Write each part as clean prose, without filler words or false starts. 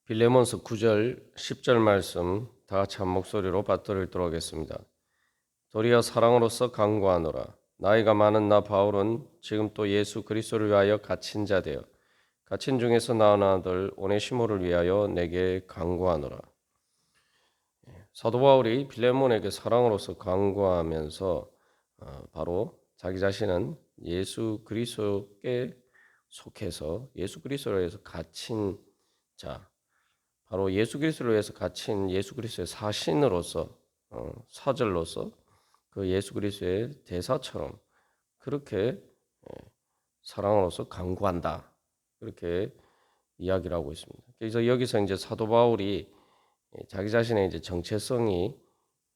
빌레몬서 9절 10절 말씀 다 같이 한 목소리로 받들도록 하겠습니다. 도리어 사랑으로서 강구하노라. 나이가 많은 나 바울은 지금 또 예수 그리스도를 위하여 갇힌 자 되어 갇힌 중에서 낳은 아들 오네시모를 위하여 내게 강구하노라. 사도 바울이 빌레몬에게 사랑으로서 강구하면서 바로 자기 자신은 예수 그리스도께 속해서 예수 그리스도로 해서 갇힌 자, 바로 예수 그리스도를 위해서 갇힌 예수 그리스도의 사신으로서 사절로서 그 예수 그리스도의 대사처럼 그렇게 사랑으로서 강구한다. 그렇게 이야기를 하고 있습니다. 그래서 여기서 이제 사도 바울이 자기 자신의 이제 정체성이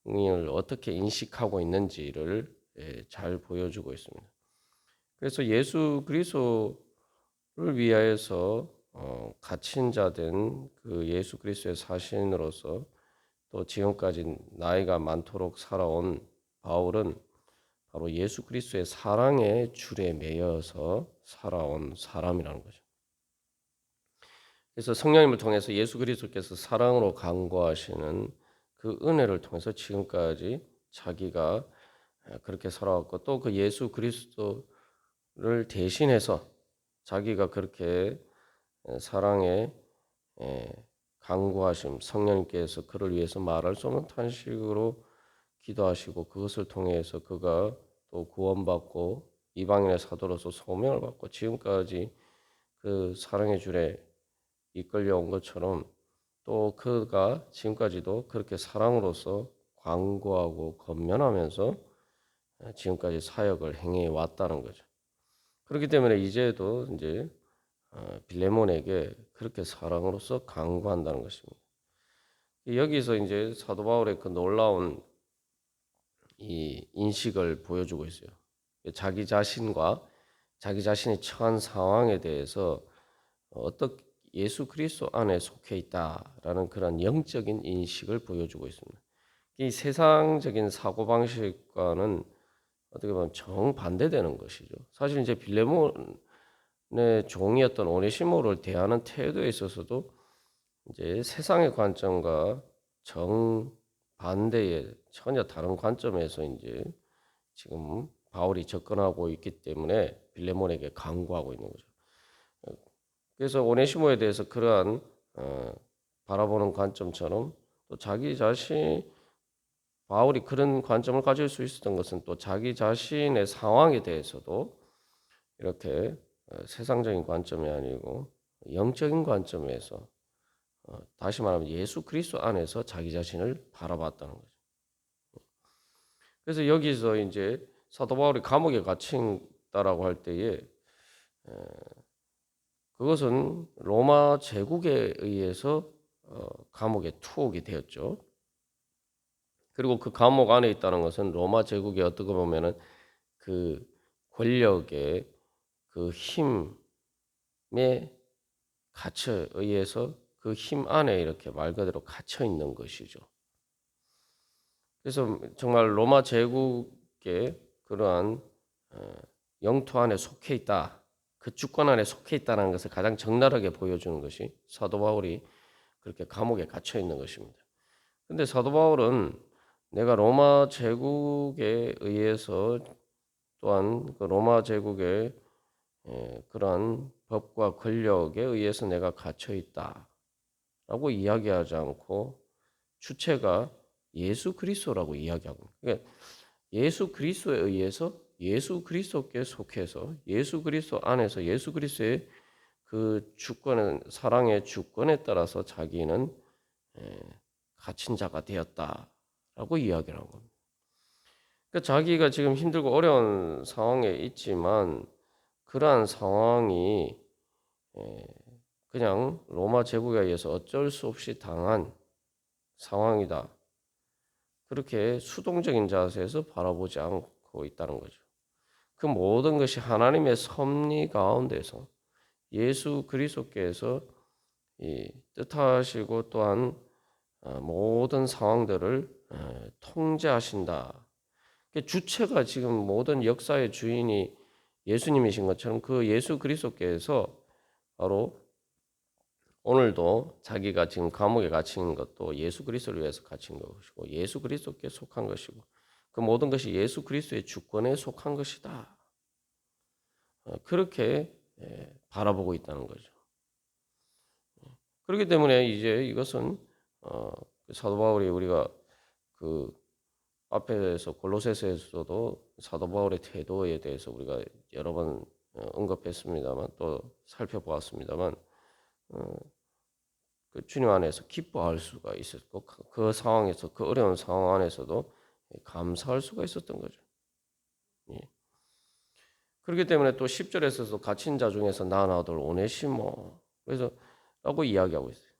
을 어떻게 인식하고 있는지를 잘 보여주고 있습니다. 그래서 예수 그리스도를 위하여서 갇힌 자 된 그 예수 그리스도의 사신으로서 또 지금까지 나이가 많도록 살아온 바울은 바로 예수 그리스도의 사랑의 줄에 매여서 살아온 사람이라는 거죠. 그래서 성령님을 통해서 예수 그리스도께서 사랑으로 간구하시는 그 은혜를 통해서 지금까지 자기가 그렇게 살아왔고 또 그 예수 그리스도를 대신해서 자기가 그렇게 사랑에 간구하심 성령님께서 그를 위해서 말할 수 없는 탄식으로 기도하시고 그것을 통해서 그가 또 구원받고 이방인의 사도로서 소명을 받고 지금까지 그 사랑의 줄에 이끌려온 것처럼 또 그가 지금까지도 그렇게 사랑으로서 광고하고 건면하면서 지금까지 사역을 행해 왔다는 거죠. 그렇기 때문에 이제도 이제 빌레몬에게 그렇게 사랑으로서 강구한다는 것입니다. 여기서 이제 사도 바울의 그 놀라운 이 인식을 보여주고 있어요. 자기 자신과 자기 자신이 처한 상황에 대해서 어떻게 예수 그리스도 안에 속해 있다라는 그런 영적인 인식을 보여주고 있습니다. 이 세상적인 사고 방식과는 어떻게 보면 정반대되는 것이죠. 사실 이제 빌레몬의 종이었던 오네시모를 대하는 태도에 있어서도 이제 세상의 관점과 정반대의 전혀 다른 관점에서 이제 지금 바울이 접근하고 있기 때문에 빌레몬에게 강구하고 있는 거죠. 그래서 오네시모에 대해서 그러한 바라보는 관점처럼 또 자기 자신 바울이 그런 관점을 가질 수 있었던 것은 또 자기 자신의 상황에 대해서도 이렇게 세상적인 관점이 아니고 영적인 관점에서 다시 말하면 예수 그리스도 안에서 자기 자신을 바라봤다는 거죠. 그래서 여기서 이제 사도 바울이 감옥에 갇힌다라고 할 때에 그것은 로마 제국에 의해서 감옥에 투옥이 되었죠. 그리고 그 감옥 안에 있다는 것은 로마 제국의 어떻게 보면은 그 권력의 그 힘에 갇혀 의해서 그 힘 안에 이렇게 말 그대로 갇혀 있는 것이죠. 그래서 정말 로마 제국의 그러한 영토 안에 속해 있다. 그 주권 안에 속해 있다는 것을 가장 적나라하게 보여주는 것이 사도 바울이 그렇게 감옥에 갇혀 있는 것입니다. 근데 사도 바울은 내가 로마 제국에 의해서 또한 그 로마 제국의 그러한 법과 권력에 의해서 내가 갇혀 있다라고 이야기하지 않고 주체가 예수 그리스도라고 이야기하고 그러니까 예수 그리스도에 의해서 예수 그리스도께 속해서 예수 그리스도 안에서 예수 그리스도의 그 주권은 사랑의 주권에 따라서 자기는 갇힌 자가 되었다라고 이야기를 한 겁니다. 그러니까 자기가 지금 힘들고 어려운 상황에 있지만 그러한 상황이 그냥 로마 제국에 의해서 어쩔 수 없이 당한 상황이다. 그렇게 수동적인 자세에서 바라보지 않고 있다는 거죠. 그 모든 것이 하나님의 섭리 가운데서 예수 그리스도께서 이 뜻하시고 또한 모든 상황들을 통제하신다. 주체가 지금 모든 역사의 주인이 예수님이신 것처럼 그 예수 그리스도께서 바로 오늘도 자기가 지금 감옥에 갇힌 것도 예수 그리스도를 위해서 갇힌 것이고 예수 그리스도께 속한 것이고 그 모든 것이 예수 그리스도의 주권에 속한 것이다. 그렇게 바라보고 있다는 거죠. 그렇기 때문에 이제 이것은 사도 바울이 우리가 그 앞에서 골로새서에서도 사도 바울의 태도에 대해서 우리가 여러 번 언급했습니다만 또 살펴보았습니다만 그 주님 안에서 기뻐할 수가 있었고 그 상황에서 그 어려운 상황 안에서도 감사할 수가 있었던 거죠. 예. 그렇기 때문에 또 10절에서도 갇힌 자 중에서 나은 아들 오네시모 그래서 라고 이야기하고 있어요.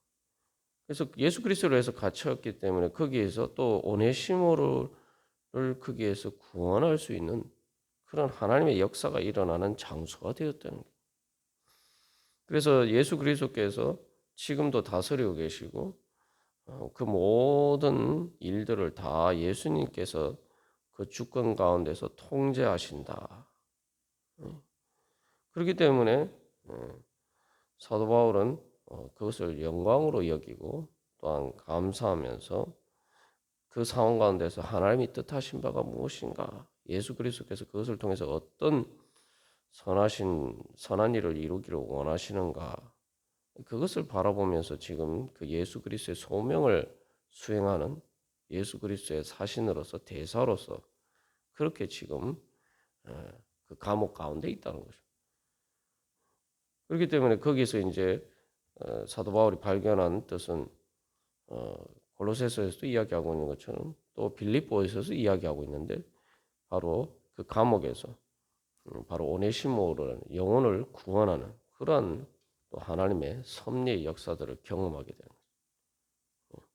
그래서 예수 그리스도로 해서 갇혔기 때문에 거기에서 또 오네시모를 거기에서 구원할 수 있는 그런 하나님의 역사가 일어나는 장소가 되었다는 거예요. 그래서 예수 그리스도께서 지금도 다스리고 계시고 그 모든 일들을 다 예수님께서 그 주권 가운데서 통제하신다. 그렇기 때문에 사도 바울은 그것을 영광으로 여기고 또한 감사하면서 그 상황 가운데서 하나님이 뜻하신 바가 무엇인가? 예수 그리스도께서 그것을 통해서 어떤 선한 일을 이루기를 원하시는가? 그것을 바라보면서 지금 그 예수 그리스도의 소명을 수행하는 예수 그리스도의 사신으로서 대사로서 그렇게 지금 그 감옥 가운데 있다는 거죠. 그렇기 때문에 거기서 이제 사도 바울이 발견한 뜻은 골로새서에서도 이야기하고 있는 것처럼 또 빌립보에서도 이야기하고 있는데 바로 그 감옥에서 바로 오네시모라는 영혼을 구원하는 그러한 또 하나님의 섭리의 역사들을 경험하게 되는 거예요.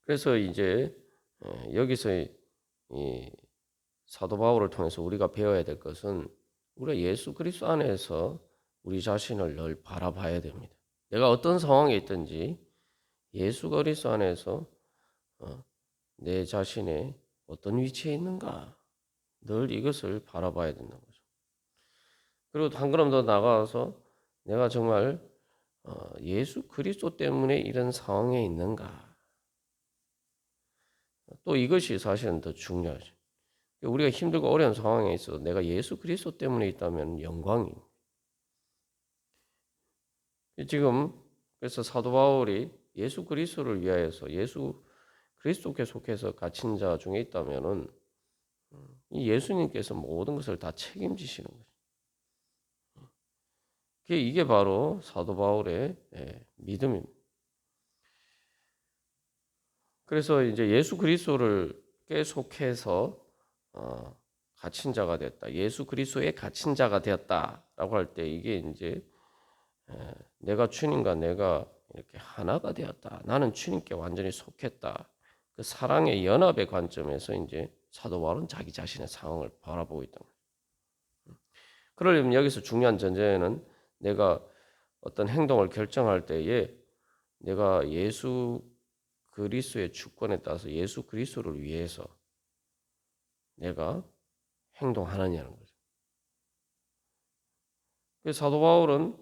그래서 이제 여기서 이 사도 바울을 통해서 우리가 배워야 될 것은 우리가 예수 그리스도 안에서 우리 자신을 늘 바라봐야 됩니다. 내가 어떤 상황에 있든지 예수 그리스도 안에서 내 자신의 어떤 위치에 있는가 늘 이것을 바라봐야 된다는 거죠. 그리고 한 걸음 더 나가서 내가 정말 예수 그리스도 때문에 이런 상황에 있는가 또 이것이 사실은 더 중요하죠. 우리가 힘들고 어려운 상황에 있어도 내가 예수 그리스도 때문에 있다면 영광입니다. 지금 그래서 사도 바울이 예수 그리스도를 위하여서 예수 그리스도께 속해서 갇힌 자 중에 있다면은 이 예수님께서 모든 것을 다 책임지시는 거죠. 이게 바로 사도 바울의 믿음입니다. 그래서 이제 예수 그리스도를 속해서 갇힌 자가 됐다. 예수 그리스도의 갇힌 자가 되었다라고 할 때 이게 이제 내가 주님과 내가 이렇게 하나가 되었다. 나는 주님께 완전히 속했다. 그 사랑의 연합의 관점에서 이제 사도 바울은 자기 자신의 상황을 바라보고 있다. 그러려면 여기서 중요한 전제는 내가 어떤 행동을 결정할 때에 내가 예수 그리스도의 주권에 따라서 예수 그리스도를 위해서 내가 행동하느냐는 거죠. 그래서 사도 바울은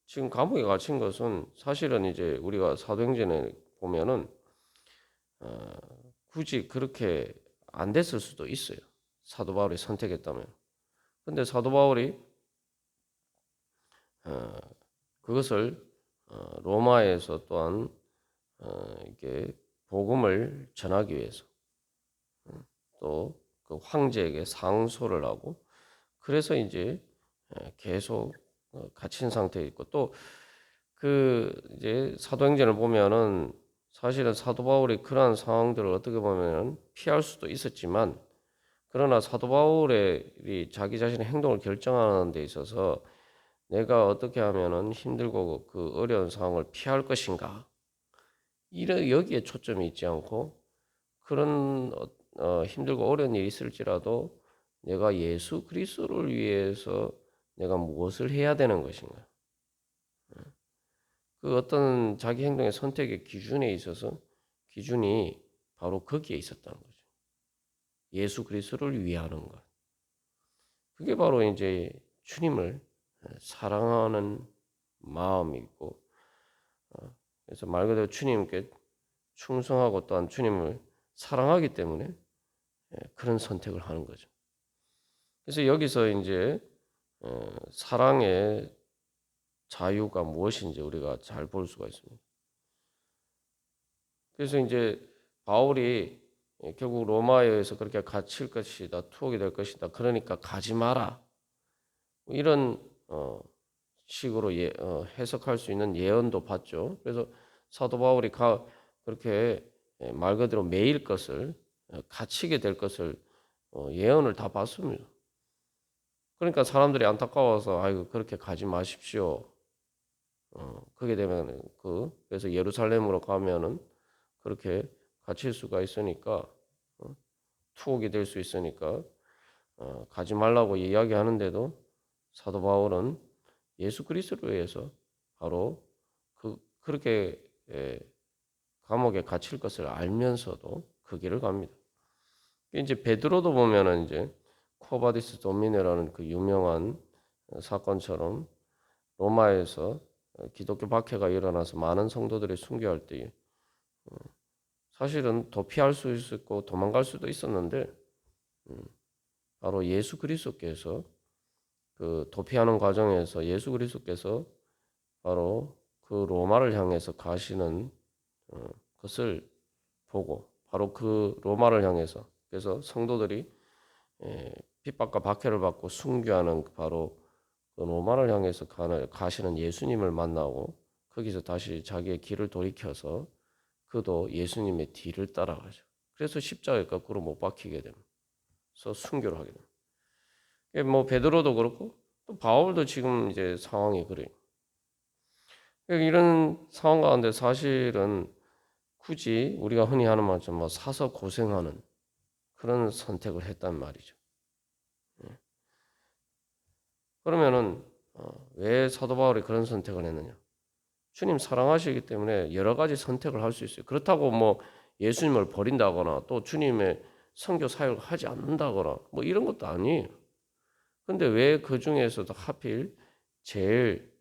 지금 감옥에 갇힌 것은 사실은 이제 우리가 사도행전에 보면은 굳이 그렇게 안 됐을 수도 있어요. 사도 바울이 선택했다면. 근데 사도 바울이 그것을 로마에서 또한 이게 복음을 전하기 위해서 또 그 황제에게 상소를 하고 그래서 이제 계속 갇힌 상태에 있고 또 그 이제 사도행전을 보면은 사실은 사도 바울이 그러한 상황들을 어떻게 보면은 피할 수도 있었지만 그러나 사도 바울의 자기 자신의 행동을 결정하는 데 있어서 내가 어떻게 하면은 힘들고 그 어려운 상황을 피할 것인가 이런 여기에 초점이 있지 않고 그런 힘들고 어려운 일이 있을지라도 내가 예수 그리스도를 위해서 내가 무엇을 해야 되는 것인가 그 어떤 자기 행동의 선택의 기준에 있어서 기준이 바로 거기에 있었다는 거죠. 예수 그리스도를 위하는 것. 그게 바로 이제 주님을 사랑하는 마음이 있고, 그래서 말 그대로 주님께 충성하고 또한 주님을 사랑하기 때문에 그런 선택을 하는 거죠. 그래서 여기서 이제 사랑의 자유가 무엇인지 우리가 잘 볼 수가 있습니다. 그래서 이제 바울이 결국 로마에 의해서 그렇게 갇힐 것이다, 투옥이 될 것이다. 그러니까 가지 마라. 이런 식으로 해석할 수 있는 예언도 받죠. 그래서 사도 바울이 그렇게 말 그대로 매일 것을 갇히게 될 것을 예언을 다 받습니다. 그러니까 사람들이 안타까워서 아이고 그렇게 가지 마십시오. 그게 되면 그래서 예루살렘으로 가면은 그렇게 갇힐 수가 있으니까 투옥이 될 수 있으니까 가지 말라고 이야기하는데도 사도 바울은 예수 그리스도로 해서 바로 그렇게 감옥에 갇힐 것을 알면서도 그 길을 갑니다. 이제 베드로도 보면은 이제 코바디스 도미네라는 그 유명한 사건처럼 로마에서 기독교 박해가 일어나서 많은 성도들이 순교할 때에 사실은 도피할 수 있었고 도망갈 수도 있었는데 바로 예수 그리스도께서 그 도피하는 과정에서 예수 그리스도께서 바로 그 로마를 향해서 가시는 것을 보고 바로 그 로마를 향해서 그래서 성도들이 핍박과 박해를 받고 순교하는 바로 그 로마를 향해서 가시는 예수님을 만나고 거기서 다시 자기의 길을 돌이켜서 그도 예수님의 뒤를 따라가죠. 그래서 십자가에 거꾸로 못 박히게 되면서 순교를 하게 됩니다. 뭐 베드로도 그렇고 또 바울도 지금 이제 상황이 그래요. 이런 상황 가운데 사실은 굳이 우리가 흔히 하는 말처럼 뭐 사서 고생하는 그런 선택을 했단 말이죠. 그러면은 왜 사도 바울이 그런 선택을 했느냐? 주님 사랑하시기 때문에 여러 가지 선택을 할 수 있어요. 그렇다고 뭐 예수님을 버린다거나 또 주님의 선교 사역을 하지 않는다거나 뭐 이런 것도 아니에요. 근데 왜 그 중에서도 하필 제일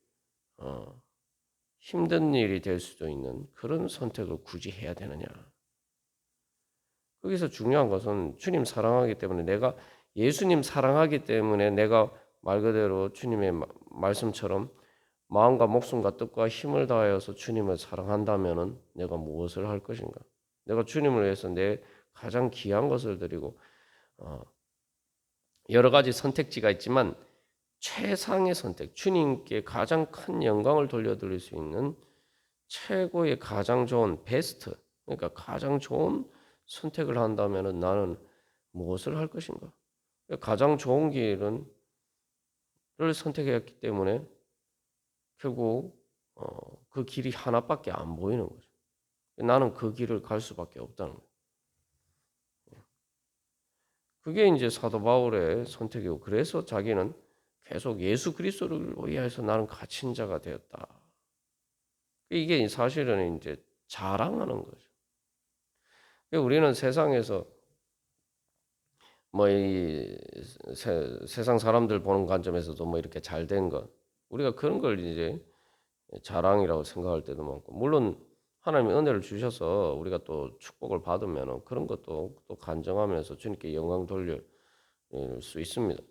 힘든 일이 될 수도 있는 그런 선택을 굳이 해야 되느냐? 거기서 중요한 것은 주님 사랑하기 때문에 내가 예수님 사랑하기 때문에 내가 말 그대로 주님의 말씀처럼 마음과 목숨과 뜻과 힘을 다하여서 주님을 사랑한다면은 내가 무엇을 할 것인가? 내가 주님을 위해서 내 가장 귀한 것을 드리고 여러 가지 선택지가 있지만 최상의 선택, 주님께 가장 큰 영광을 돌려드릴 수 있는 최고의 가장 좋은 베스트, 그러니까 가장 좋은 선택을 한다면은 나는 무엇을 할 것인가? 가장 좋은 길을 선택했기 때문에 결국 그 길이 하나밖에 안 보이는 거죠. 나는 그 길을 갈 수밖에 없다는 거예요. 그게 이제 사도 바울의 선택이고 그래서 자기는 계속 예수 그리스도를 위하여서 나는 갇힌 자가 되었다. 이게 사실은 이제 자랑하는 거죠. 우리는 세상에서 뭐 이 세상 사람들 보는 관점에서도 뭐 이렇게 잘된 것 우리가 그런 걸 이제 자랑이라고 생각할 때도 많고 물론 하나님이 은혜를 주셔서 우리가 또 축복을 받으면 그런 것도 또 간증하면서 주님께 영광 돌릴 수 있습니다.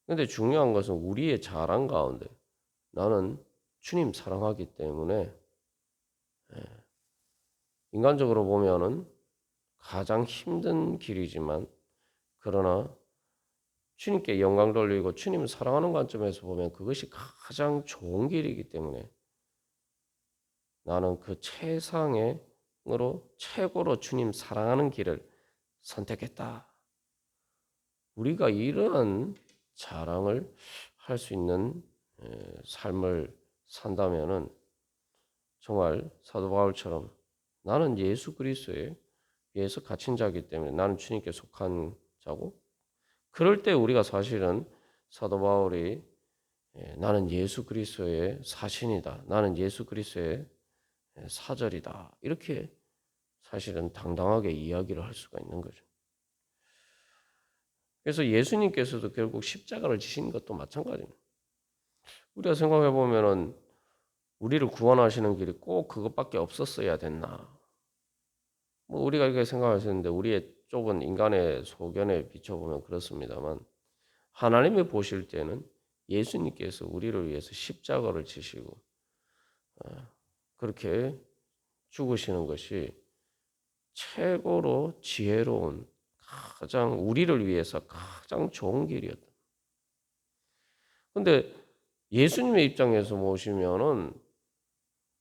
근데 중요한 것은 우리의 자랑 가운데 나는 주님 사랑하기 때문에 인간적으로 보면은 가장 힘든 길이지만 그러나 주님께 영광 돌리고 주님을 사랑하는 관점에서 보면 그것이 가장 좋은 길이기 때문에 나는 그 최상으로 최고로 주님 사랑하는 길을 선택했다. 우리가 이러한 자랑을 할 수 있는 삶을 산다면은 정말 사도 바울처럼 나는 예수 그리스도에 의해서 갇힌 자이기 때문에 나는 주님께 속한 자고 그럴 때 우리가 사실은 사도 바울이 나는 예수 그리스도의 사신이다. 나는 예수 그리스도의 사절이다. 이렇게 사실은 당당하게 이야기를 할 수가 있는 거죠. 그래서 예수님께서도 결국 십자가를 지신 것도 마찬가지입니다. 우리가 생각해 보면은 우리를 구원하시는 길이 꼭 그것밖에 없었어야 됐나? 뭐 우리가 이렇게 생각할 수 있는데 우리의 좁은 인간의 소견에 비춰보면 그렇습니다만 하나님이 보실 때는 예수님께서 우리를 위해서 십자가를 지시고 그렇게 죽으시는 것이 최고로 지혜로운 가장 우리를 위해서 가장 좋은 길이었다. 근데 예수님의 입장에서 보시면은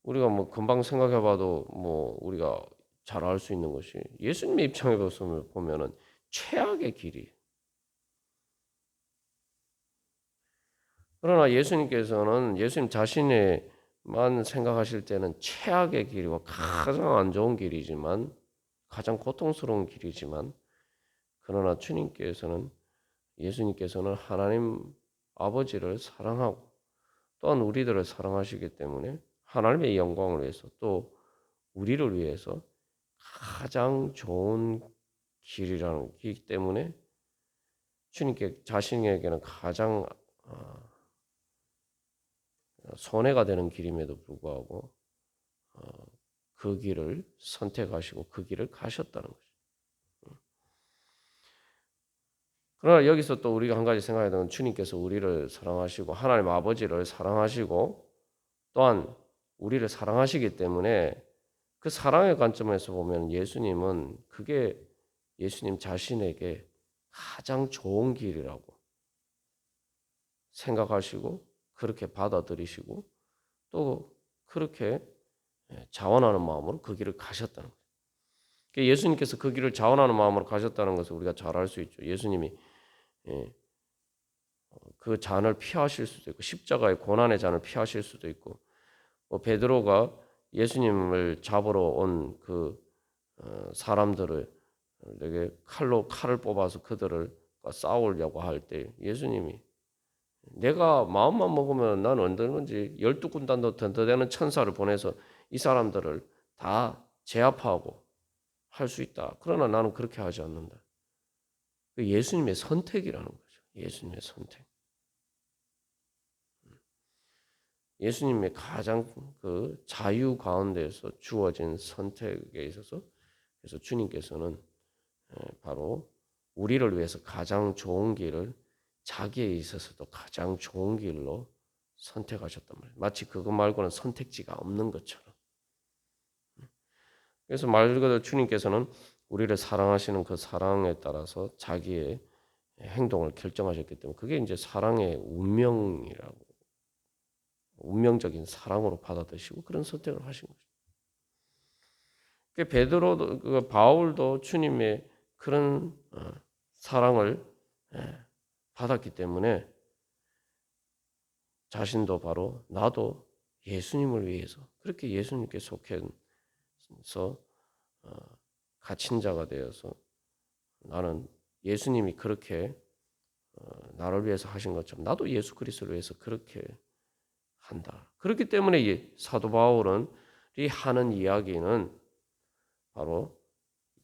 우리가 뭐 금방 생각해봐도 뭐 우리가 잘 알 수 있는 것이 예수님의 입장에서 보면은 최악의 길이. 그러나 예수님께서는 예수님 자신의만 생각하실 때는 최악의 길이고 가장 안 좋은 길이지만 가장 고통스러운 길이지만 그러나 주님께서는 예수님께서는 하나님 아버지를 사랑하고 또한 우리들을 사랑하시기 때문에 하나님의 영광을 위해서 또 우리를 위해서 가장 좋은 길이라는 길 때문에 주님께 자신에게는 가장 손해가 되는 길임에도 불구하고 그 길을 선택하시고 그 길을 가셨다는 거죠. 그러나 여기서 또 우리가 한 가지 생각해야 되는 건 주님께서 우리를 사랑하시고 하나님 아버지를 사랑하시고 또한 우리를 사랑하시기 때문에 그 사랑의 관점에서 보면 예수님은 그게 예수님 자신에게 가장 좋은 길이라고 생각하시고 그렇게 받아들이시고 또 그렇게 자원하는 마음으로 그 길을 가셨다는 거예요. 예수님께서 그 길을 자원하는 마음으로 가셨다는 것을 우리가 잘 알 수 있죠. 예수님이 그 잔을 피하실 수도 있고 십자가의 고난의 잔을 피하실 수도 있고 베드로가 예수님을 잡으러 온 그 사람들을 내게 칼을 뽑아서 그들을 싸우려고 할 때 예수님이 내가 마음만 먹으면 난 언제든지 12군단도 든든되는 천사를 보내서 이 사람들을 다 제압하고 할 수 있다. 그러나 나는 그렇게 하지 않는다. 그 예수님의 선택이라는 거죠. 예수님의 선택. 예수님의 가장 그 자유 가운데에서 주어진 선택에 있어서 그래서 주님께서는 바로 우리를 위해서 가장 좋은 길을 자기에 있어서도 가장 좋은 길로 선택하셨단 말이에요. 마치 그것 말고는 선택지가 없는 것처럼. 그래서 말 그대로 주님께서는 우리를 사랑하시는 그 사랑에 따라서 자기의 행동을 결정하셨기 때문에 그게 이제 사랑의 운명이라고 운명적인 사랑으로 받아들이시고 그런 선택을 하신 거죠. 베드로도 바울도 주님의 그런 사랑을 받았기 때문에 자신도 바로 나도 예수님을 위해서 그렇게 예수님께 속해서 갇힌 자가 되어서 나는 예수님이 그렇게 나를 위해서 하신 것처럼 나도 예수 그리스도를 위해서 그렇게 한다. 그렇기 때문에 사도 바울은 이 하는 이야기는 바로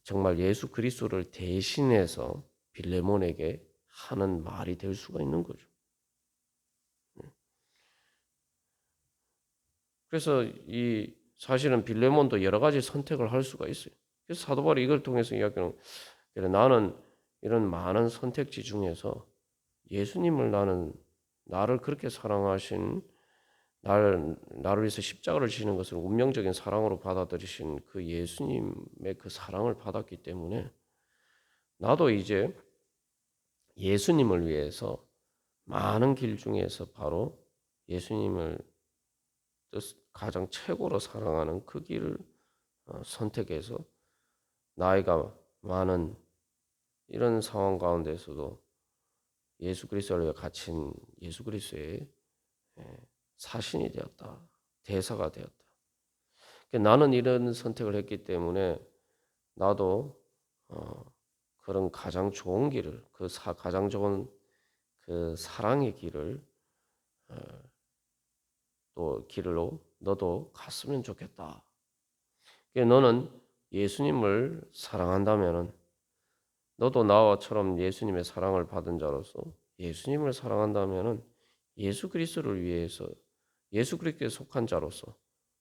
정말 예수 그리스도를 대신해서 빌레몬에게 하는 말이 될 수가 있는 거죠. 그래서 이 사실은 빌레몬도 여러 가지 선택을 할 수가 있어요. 그래서 사도 바울이 이걸 통해서 이야기하는 나는 이런 많은 선택지 중에서 예수님을 나를 그렇게 사랑하신 나를 위해서 십자가를 지는 것을 운명적인 사랑으로 받아들이신 그 예수님의 그 사랑을 받았기 때문에 나도 이제 예수님을 위해서 많은 길 중에서 바로 예수님을 가장 최고로 사랑하는 그 길을 선택해서 나이가 많은 이런 상황 가운데서도 예수 그리스도를 갇힌 예수 그리스도의 사신이 되었다. 대사가 되었다. 나는 이런 선택을 했기 때문에 나도 그런 가장 좋은 길을 가장 좋은 그 사랑의 길을 또 길로 너도 갔으면 좋겠다. 너는 예수님을 사랑한다면은 너도 나와처럼 예수님의 사랑을 받은 자로서 예수님을 사랑한다면은 예수 그리스도를 위해서 예수 그리스도에 속한 자로서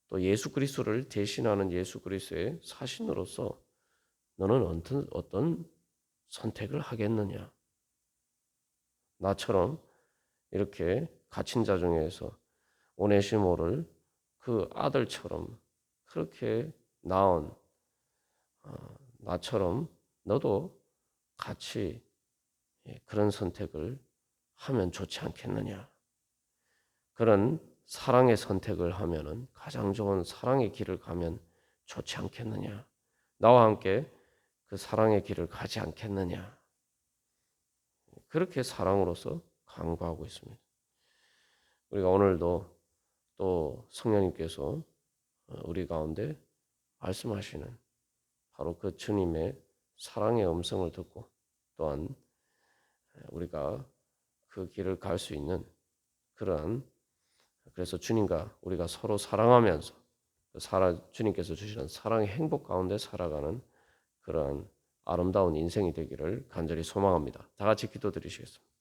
또 예수 그리스도를 대신하는 예수 그리스도의 사신으로서 너는 어떤 선택을 하겠느냐? 나처럼 이렇게 갇힌 자 중에서 오네시모를 그 아들처럼 그렇게 낳은 나처럼 너도 같이 그런 선택을 하면 좋지 않겠느냐? 그런 사랑의 선택을 하면은 가장 좋은 사랑의 길을 가면 좋지 않겠느냐? 나와 함께 그 사랑의 길을 가지 않겠느냐? 그렇게 사랑으로서 강구하고 있습니다. 우리가 오늘도 또 성령님께서 우리 가운데 말씀하시는 바로 그 주님의 사랑의 음성을 듣고 또한 우리가 그 길을 갈 수 있는 그러한 그래서 주님과 우리가 서로 사랑하면서 주님께서 주시는 사랑의 행복 가운데 살아가는 그러한 아름다운 인생이 되기를 간절히 소망합니다. 다 같이 기도드리시겠습니다.